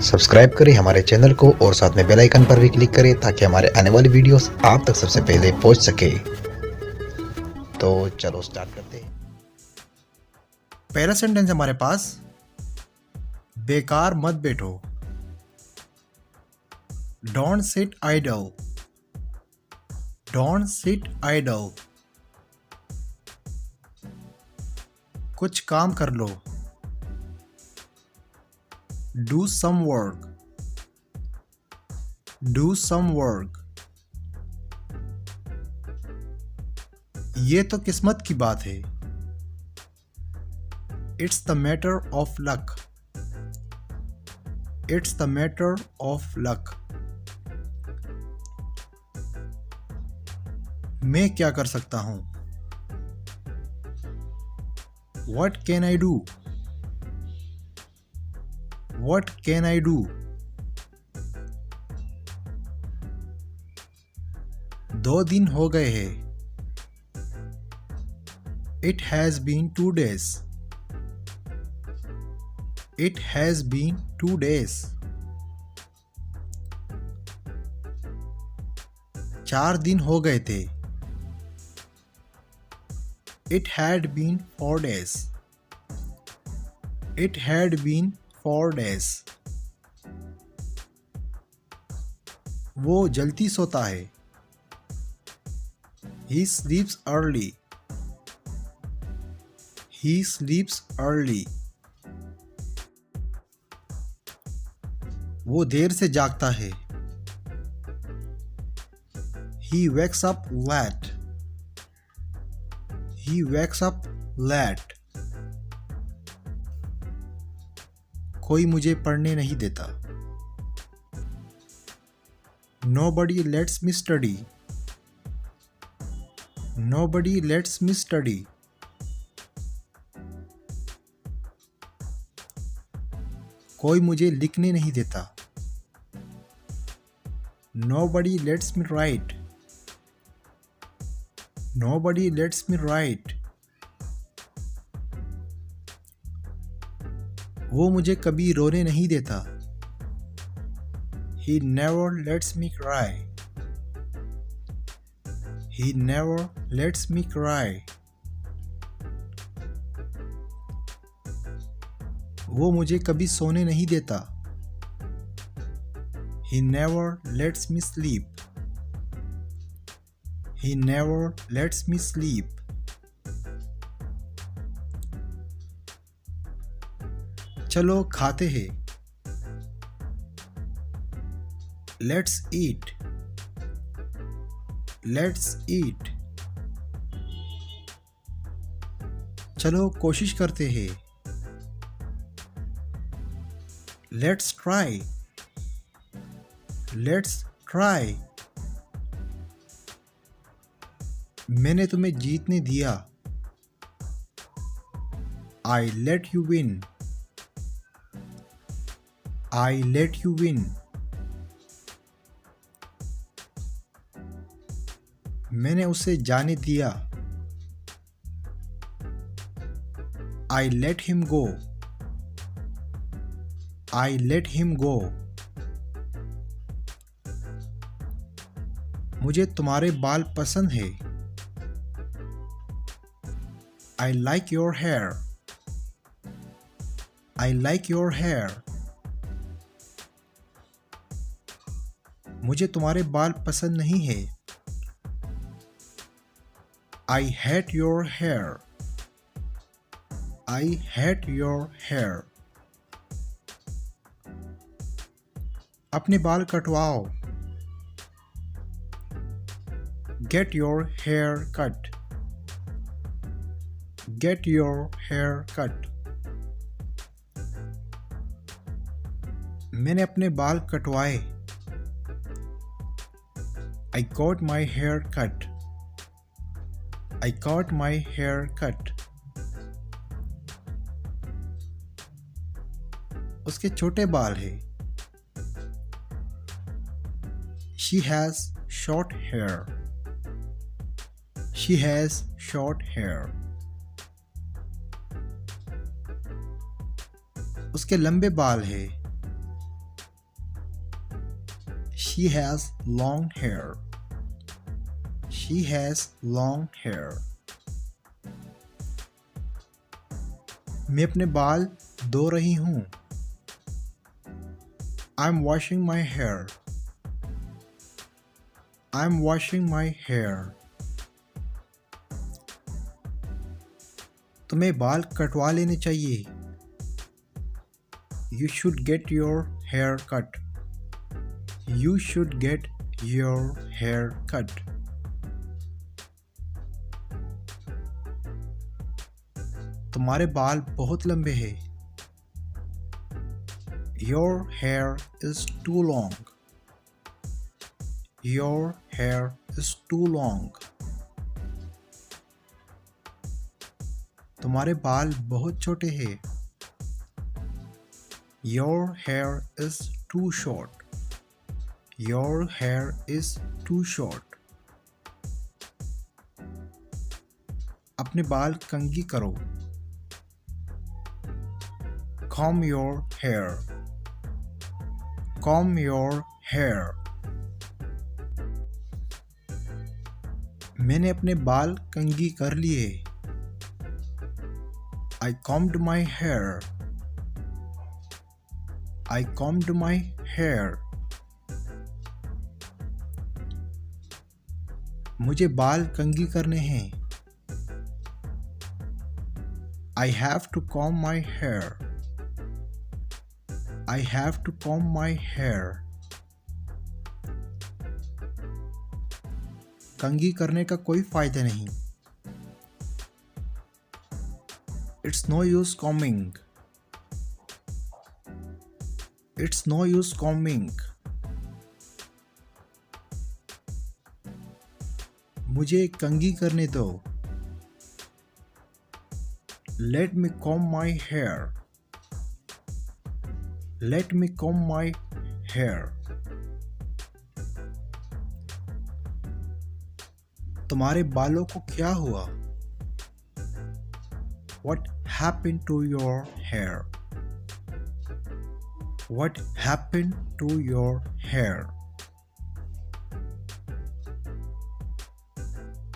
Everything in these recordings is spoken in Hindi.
सब्सक्राइब करें हमारे चैनल को और साथ में बेल आइकन पर भी क्लिक करें ताकि हमारे आने वाली वीडियोस आप तक सबसे पहले पहुंच सके। तो चलो स्टार्ट करते हैं। पहला सेंटेंस हमारे पास, बेकार मत बैठो। Don't sit idle. Don't sit idle. कुछ काम कर लो। Do some work. Do some work. ये तो किस्मत की बात है। It's the matter of luck. It's the matter of luck. मैं क्या कर सकता हूं? What can I do? What can I do? 2 दिन हो गए हैं। It has been 2 days. It has been 2 days. 4 दिन हो गए थे। It had been 4 days. It had been 4 days. वो जल्दी सोता है। He sleeps early. He sleeps early. वो देर से जागता है। He wakes up late. He wakes up late. कोई मुझे पढ़ने नहीं देता। Nobody lets me study. Nobody lets me study. कोई मुझे लिखने नहीं देता। Nobody lets me write. Nobody lets me write. वो मुझे कभी रोने नहीं देता। He never lets me cry. He never lets me cry. वो मुझे कभी सोने नहीं देता। He never lets me sleep. He never lets me sleep. चलो खाते हैं। Let's eat. Let's eat. चलो कोशिश करते हैं। Let's try. Let's try. मैंने तुम्हें जीतने दिया। I let you win. I let you win. मैंने उसे जाने दिया। I let him go. I let him go. मुझे तुम्हारे बाल पसंद है। I like your hair. I like your hair. मुझे तुम्हारे बाल पसंद नहीं है। I hate your hair. I hate your hair. अपने बाल कटवाओ। Get your hair cut. Get your hair cut. मैंने अपने बाल कटवाए। I got my hair cut. I got my hair cut. उसके छोटे बाल हैं। She has short hair. She has short hair. उसके लंबे बाल हैं। She has long hair. She has long hair. मैं अपने बाल धो रही हूँ. I'm washing my hair. I'm washing my hair. तुम्हें बाल कटवा लेने चाहिए. You should get your hair cut. You should get your hair cut. तुम्हारे बाल बहुत लंबे हैं. Your hair is too long. Your hair is too long. तुम्हारे बाल बहुत छोटे हैं. Your hair is too short. Your hair is too short. अपने बाल कंघी करो. Comb your hair. Comb your hair. मैंने अपने बाल कंघी कर लिए. I combed my hair. I combed my hair. मुझे बाल कंघी करने हैं. I have to comb my hair. I have to comb my hair. कंघी करने का कोई फायदा नहीं. It's no use combing. It's no use combing. मुझे कंघी करने दो. Let me comb my hair. Let me comb my hair. तुम्हारे बालों को क्या हुआ? What happened to your hair? What happened to your hair?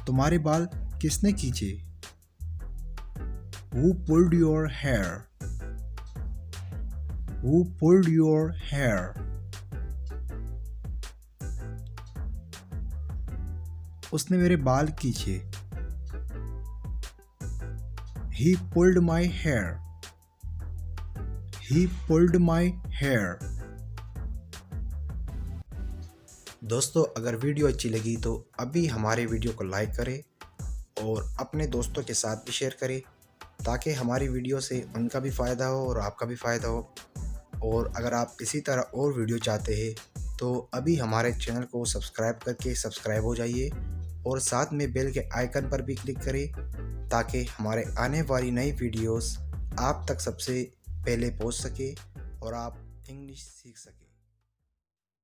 तुम्हारे बाल किसने खींचे? Who pulled your hair? Who pulled your hair? उसने मेरे बाल खींचे. He pulled my hair. He pulled my hair. दोस्तों, अगर वीडियो अच्छी लगी तो अभी हमारे वीडियो को लाइक करें और अपने दोस्तों के साथ भी शेयर करें ताकि हमारी वीडियो से उनका भी फ़ायदा हो और आपका भी फ़ायदा हो. और अगर आप इसी तरह और वीडियो चाहते हैं तो अभी हमारे चैनल को सब्सक्राइब करके सब्सक्राइब हो जाइए और साथ में बेल के आइकन पर भी क्लिक करें ताकि हमारे आने वाली नई वीडियोस आप तक सबसे पहले पहुंच सके और आप इंग्लिश सीख सकें.